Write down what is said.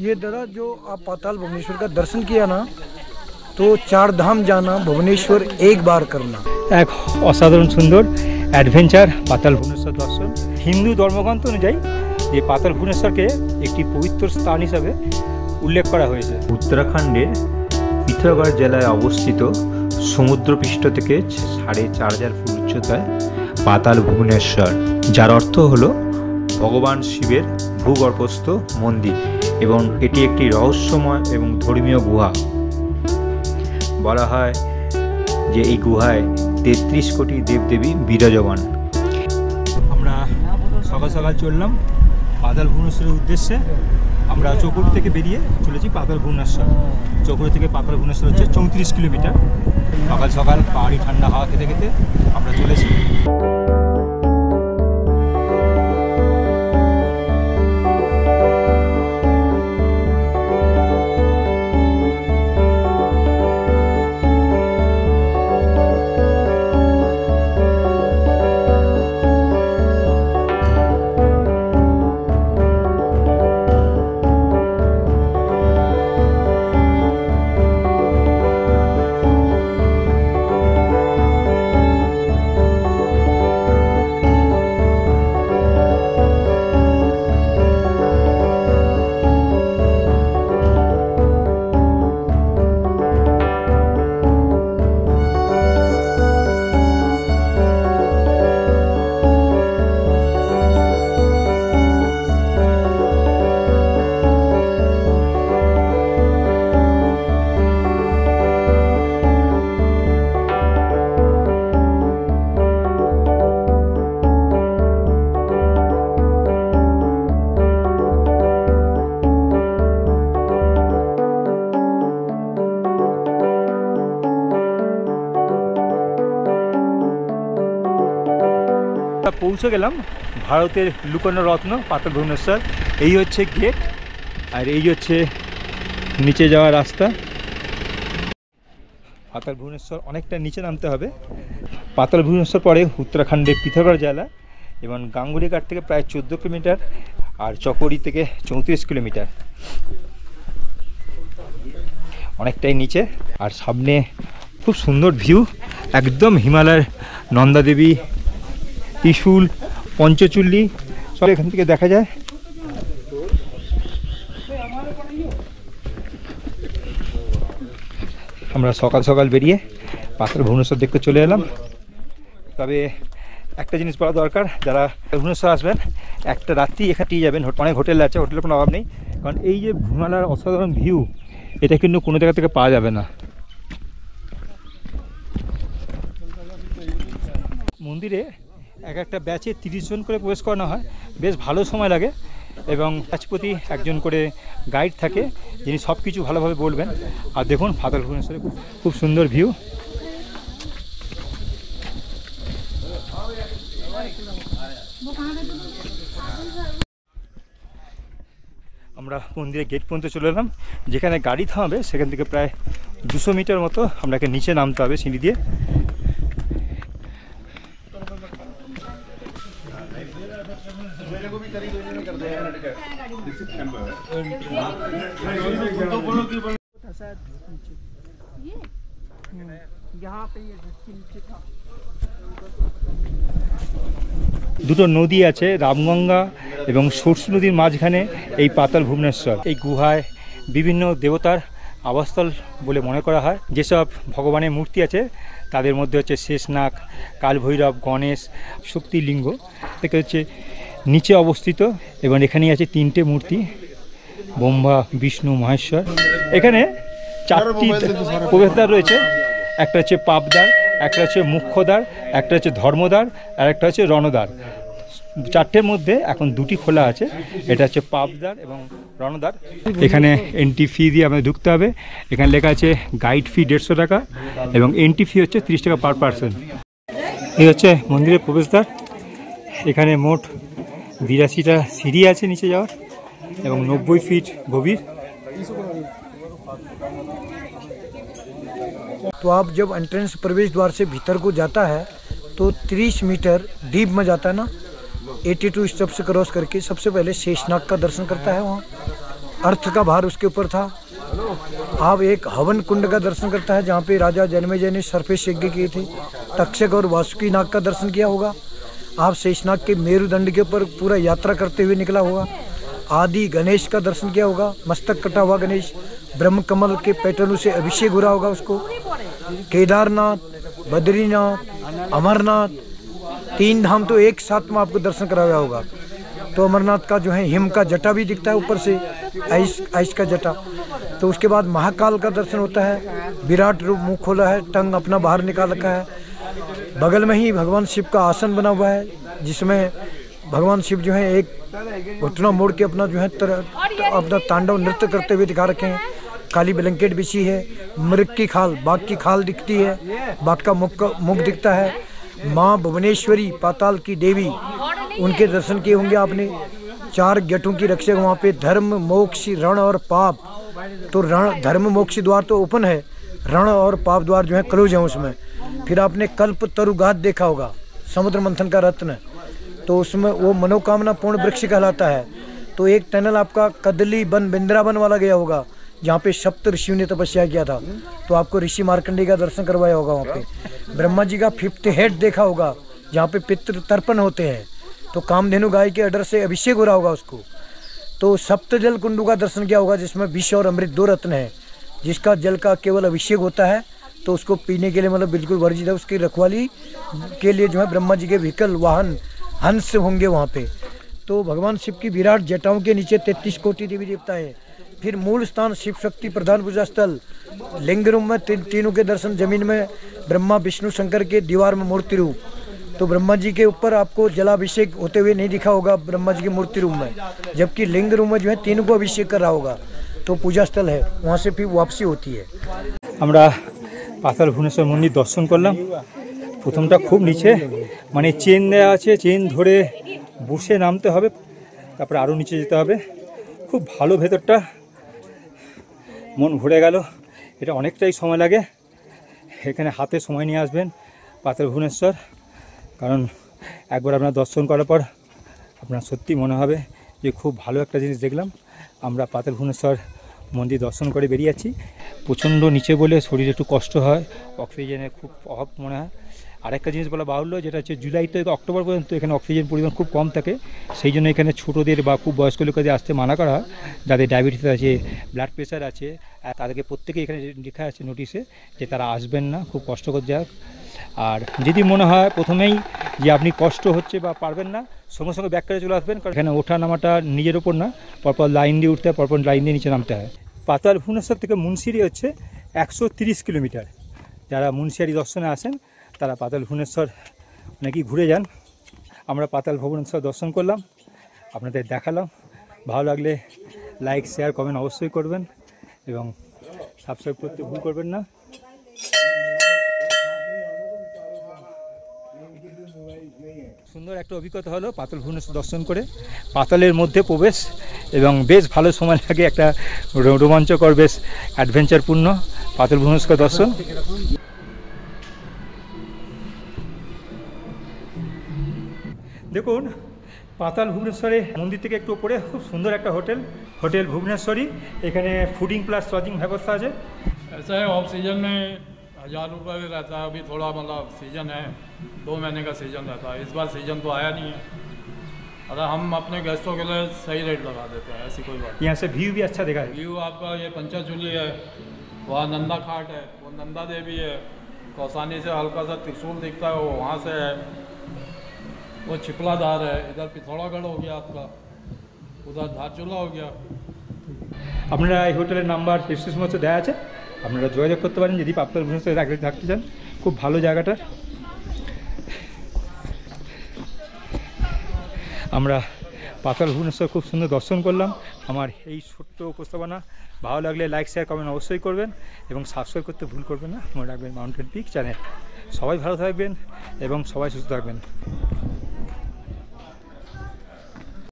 ये दादा जो आप पाताल भुवनेश्वर का दर्शन किया ना, तो 4 धाम जाना, भुवनेश्वर एक बार करना। एक असाधारण सुंदर एडभेंचार पाताल भुवनेश्वर दर्शन। हिंदू धर्मग्रंथ अनुযায়ী ये पाताल भुवनेश्वरকে একটি পবিত্র স্থান হিসেবে উল্লেখ করা হয়েছে। उत्तराखंडेर पिथौरागढ़ জেলায় অবস্থিত সমুদ্রপৃষ্ঠ থেকে 4500 ফুট উচ্চতায় পাতাল ভুবনেশ্বর, যার অর্থ হলো ভগবান শিবের ভূগর্ভস্থ মন্দির এবং এটি একটি রহস্যময় এবং ধর্মীয় গুহা। বলা হয় যে এই গুহায় 33 কোটি দেবদেবী বিরাজমান। আমরা সকাল সকাল চললাম পাতাল ভুবনেশ্বরের উদ্দেশ্যে। আমরা চকুর থেকে বেরিয়ে চলেছি পাতাল ভুবনেশ্বর। চকুর থেকে পাতাল ভুবনেশ্বর হচ্ছে 34 কিলোমিটার। সকাল সকাল পাহাড়ি ঠান্ডা হাওয়া খেতে খেতে আমরা চলেছি। পৌঁছে গেলাম ভারতের লুকানো রত্ন পাতাল ভুবনেশ্বর। এই হচ্ছে গেট আর এই হচ্ছে নিচে যাওয়ার রাস্তা। পাতাল ভুবনেশ্বর অনেকটা নিচে নামতে হবে। পাতাল ভুবনেশ্বর পরে উত্তরাখণ্ডের পিথৌরাগড় জেলা এবং গাঙ্গুলি ঘাট থেকে প্রায় 14 কিলোমিটার আর চকরি থেকে 34 কিলোমিটার, অনেকটাই নিচে। আর সামনে খুব সুন্দর ভিউ, একদম হিমালয়ের নন্দা দেবী, ত্রিশূল, পঞ্চচুল্লি সব এখান থেকে দেখা যায়। আমরা সকাল সকাল বেরিয়ে পাতাল ভুবনেশ্বর দেখতে চলে এলাম। তবে একটা জিনিস বলা দরকার, যারা ভুবনেশ্বর আসবেন একটা রাত্রি এখানেই যাবেন। অনেক হোটেল আছে, হোটেলের কোনো অভাব নেই, কারণ এই যে হিমালয়ের অসাধারণ ভিউ এটা কিন্তু কোনো জায়গা থেকে পাওয়া যাবে না। মন্দিরে এক একটা ব্যাচে 30 জন করে প্রবেশ করানো হয়, বেশ ভালো সময় লাগে এবং ব্যাচ প্রতি একজন করে গাইড থাকে যিনি সব কিছু ভালোভাবে বলবেন। আর দেখুন পাতাল ভুবনেশ্বরে খুব সুন্দর ভিউ। আমরা মন্দিরের গেট পর্যন্ত চলে এলাম, যেখানে গাড়ি থামাবে সেখান থেকে প্রায় 200 মিটার মতো আপনাকে নিচে নামতে হবে সিঁড়ি দিয়ে। দুটো নদী আছে, রামগঙ্গা এবং সরস্বতী নদীর মাঝখানে এই পাতাল ভুবনেশ্বর। এই গুহায় বিভিন্ন দেবতার আবাসস্থল বলে মনে করা হয়। যেসব ভগবানের মূর্তি আছে তাদের মধ্যে হচ্ছে শেষনাগ, কালভৈরব, গণেশ, শক্তিলিঙ্গ থেকে হচ্ছে নিচে অবস্থিত। এবং এখানেই আছে 3টে মূর্তি, ব্রহ্মা, বিষ্ণু, মহেশ্বর। এখানে 4টি প্রবেশদ্বার রয়েছে, একটা হচ্ছে পাপদ্বার, একটা হচ্ছে মুখ্যদ্বার, একটা হচ্ছে ধর্মদ্বার আর একটা হচ্ছে রণদ্বার। 4টের মধ্যে এখন 2টি খোলা আছে, এটা হচ্ছে পাপদ্বার এবং রণদ্বার। এখানে এন্ট্রি ফি দিয়ে আমাদের ঢুকতে হবে। এখানে লেখা আছে গাইড ফি 150 টাকা এবং এন্ট্রি ফি হচ্ছে 30 টাকা পার পারসন। এই হচ্ছে মন্দিরের প্রবেশদ্বার। এখানে মোট 82টা সিঁড়ি আছে নিচে যাওয়ার এবং 90 ফিট গভীর। तो आप जब एंट्रेंस प्रवेश द्वार से भीतर को जाता है तो 30 मीटर डीप में जाता है ना, 82 स्टेप से क्रॉस करके सबसे पहले शेषनाग का दर्शन करता है वहाँ। अर्थ का भार उसके ऊपर था। आप एक हवन कुंड का दर्शन करता है जहाँ पे राजा जन्मेजय ने सर्पेश यज्ञ किए थे। तक्षक और वासुकी नाग का दर्शन किया होगा। आप शेषनाग के मेरुदंड के ऊपर पूरा यात्रा करते हुए निकला होगा। आदि गणेश का दर्शन किया होगा, मस्तक कटा हुआ गणेश, ब्रह्म कमल के पैटर्नों से अभिषेक हो रहा होगा उसको। केदारनाथ, बद्रीनाथ, अमरनाथ, 3 धाम तो एक साथ में आपको दर्शन कराया होगा। तो अमरनाथ का जो है हिम का जटा भी दिखता है ऊपर से, आइस का जटा। तो उसके बाद महाकाल का दर्शन होता है। विराट रूप मुंह खोला है, टंग अपना बाहर निकाल रखा है। बगल में ही भगवान शिव का आसन बना हुआ है, जिसमें भगवान शिव जो है एक घुटना मोड़ के अपना जो है अपना तांडव नृत्य करते हुए दिखा रखे हैं। काली ब्लैंकेट बिछी है। मृग की खाल, बाघ की खाल दिखती है, बाघ का मुख दिखता है। माँ भुवनेश्वरी पाताल की देवी, उनके दर्शन किए होंगे आपने। 4 गेटों की रक्षक वहाँ पे, धर्म मोक्ष रण और पाप। तो रण धर्म मोक्ष द्वार तो ओपन है, रण और पाप द्वार जो है क्लोज है उसमें। फिर आपने कल्प तरुघात देखा होगा, समुद्र मंथन का रत्न, तो उसमें वो मनोकामना पूर्ण वृक्ष कहलाता है। तो एक टनल आपका कदली वन बिंद्रावन वाला गया होगा, जहाँ पे सप्त ऋषियों ने तपस्या किया था। तो आपको ऋषि मार्कंडेय का दर्शन करवाया होगा वहाँ पे। ब्रह्मा जी का 5th हेड देखा होगा, जहाँ पे पितृ तर्पण होते हैं। तो कामधेनु गाय के अडर से अभिषेक हो रहा होगा उसको। तो सप्त जल कुंडू का दर्शन किया होगा, जिसमें विष और अमृत 2 रत्न है, जिसका जल का केवल अभिषेक होता है। तो उसको पीने के लिए मतलब बिल्कुल वर्जित है। उसकी रखवाली के लिए जो है ब्रह्मा जी के व्हीकल वाहन हंस होंगे वहाँ पे। तो भगवान शिव की विराट जटाओं के नीचे 33 कोटि देवी देवता है। फिर मूल स्थान शिव शक्ति प्रधान पूजा स्थल, लिंग रूम में तीनों के दर्शन, जमीन में ब्रह्मा विष्णु शंकर के, दीवार में मूर्ति रूप। तो ब्रह्मा जी के ऊपर आपको जलाभिषेक होते हुए नहीं दिखा होगा ब्रह्मा जी की मूर्ति रूम में, जबकि लिंग रूम में जो है तीनों को अभिषेक कर रहा होगा। तो पूजा स्थल है, वहाँ से फिर वापसी होती है। আমরা পাতাল ভুবনেশ্বর মন্দির দর্শন করলাম। প্রথমটা খুব নিচে, মানে চেন দেওয়া আছে, চেন ধরে বসে নামতে হবে, তারপরে আরও নিচে যেতে হবে। খুব ভালো ভেতরটা, মন ভরে গেল। এটা অনেকটাই সময় লাগে। এখানে হাতে সময় নিয়ে আসবেন পাতাল ভুবনেশ্বর, কারণ একবার আপনার দর্শন করার পর আপনার সত্যি মনে হবে যে খুব ভালো একটা জিনিস দেখলাম। আমরা পাতাল ভুবনেশ্বর মন্দির দর্শন করে বেরিয়ে যাচ্ছি। প্রচণ্ড নিচে বলে শরীরে একটু কষ্ট হয়, অক্সিজেনের খুব অভাব মনে হয়। আরেকটা জিনিস বলা বাহুল্য, যেটা হচ্ছে জুলাই থেকে অক্টোবর পর্যন্ত এখানে অক্সিজেন পরিমাণ খুব কম থাকে। সেই জন্য এখানে ছোটোদের বা খুব বয়স্ক লোকেদের আসতে মানা করা হয়। যাদের ডায়াবেটিস আছে, ব্লাড প্রেশার আছে, তাদেরকে প্রত্যেকে এখানে লেখা আছে নোটিশে যে তারা আসবেন না, খুব কষ্টকর যাক। আর যদি মনে হয় প্রথমেই যে আপনি কষ্ট হচ্ছে বা পারবেন না, সঙ্গে সঙ্গে ব্যাক করে চলে আসবেন, কারণ এখানে ওঠা নামাটা নিজের ওপর না, পরপর লাইন দিয়ে উঠতে হয়, পরপর লাইন দিয়ে নিচে নামতে হয়। পাতাল ভুবনেশ্বর থেকে মুন্সিরি হচ্ছে 130 কিলোমিটার। যারা মুন্সিয়ারি দর্শনে আসেন তারা পাতাল ভুবনেশ্বর নাকি ঘুরে যান। আমরা পাতাল ভুবনেশ্বর দর্শন করলাম, আপনাদের দেখালাম। ভালো লাগলে লাইক শেয়ার কমেন্ট অবশ্যই করবেন এবং সাবস্ক্রাইব করতে ভুল করবেন না। সুন্দর একটা অভিজ্ঞতা হলো পাতাল ভুবনেশ্বর দর্শন করে। পাতালের মধ্যে প্রবেশ এবং বেশ ভালো সময় লাগে, একটা রোমাঞ্চকর, বেশ অ্যাডভেঞ্চারপূর্ণ পাতাল ভুবনেশ্বর দর্শন। দেখুন পাতাল ভুবনেশ্বরে মন্দির থেকে একটু উপরে খুব সুন্দর একটা হোটেল ভুবনেশ্বরী। এখানে ফুডিং প্লাস লজিং ব্যবস্থা আছে। ऐसा है ऑफ सीजन में 1000 रुपये भी रहता है। अभी थोड़ा मतलब सीजन है, 2 महीने का सीजन रहता है। इस बार सीजन तो आया नहीं है। अगर हम अपने गेस्टों के लिए सही रेट लगा देते हैं, ऐसी कोई बात। यहाँ से व्यू भी अच्छा दिखा है। व्यू आपका ये पंचाचूली है, वहाँ नंदा घाट है, वो नंदा देवी है। कौसानी से हल्का सा त्रिशूल दिखता है, वो वहाँ से है। वो छिपलाधार है, इधर पिथौरागढ़ हो गया आपका, उधर धारचूला हो गया। আপনারা এই হোটেলের নাম্বার ডিসক্রিপশন বক্সে দেওয়া আছে, আপনারা যোগাযোগ করতে পারেন যদি পাতাল ভুবনেশ্বরে থাকতে চান। খুব ভালো জায়গাটা। আমরা পাতাল ভুবনেশ্বর খুব সুন্দর দর্শন করলাম। আমার এই ছোট্ট উপস্থাপনা ভালো লাগলে লাইক শেয়ার কমেন্ট অবশ্যই করবেন এবং সাবস্ক্রাইব করতে ভুল করবেন না। মনে রাখবেন মাউন্টেন পিক চ্যানেল। সবাই ভালো থাকবেন এবং সবাই সুস্থ থাকবেন।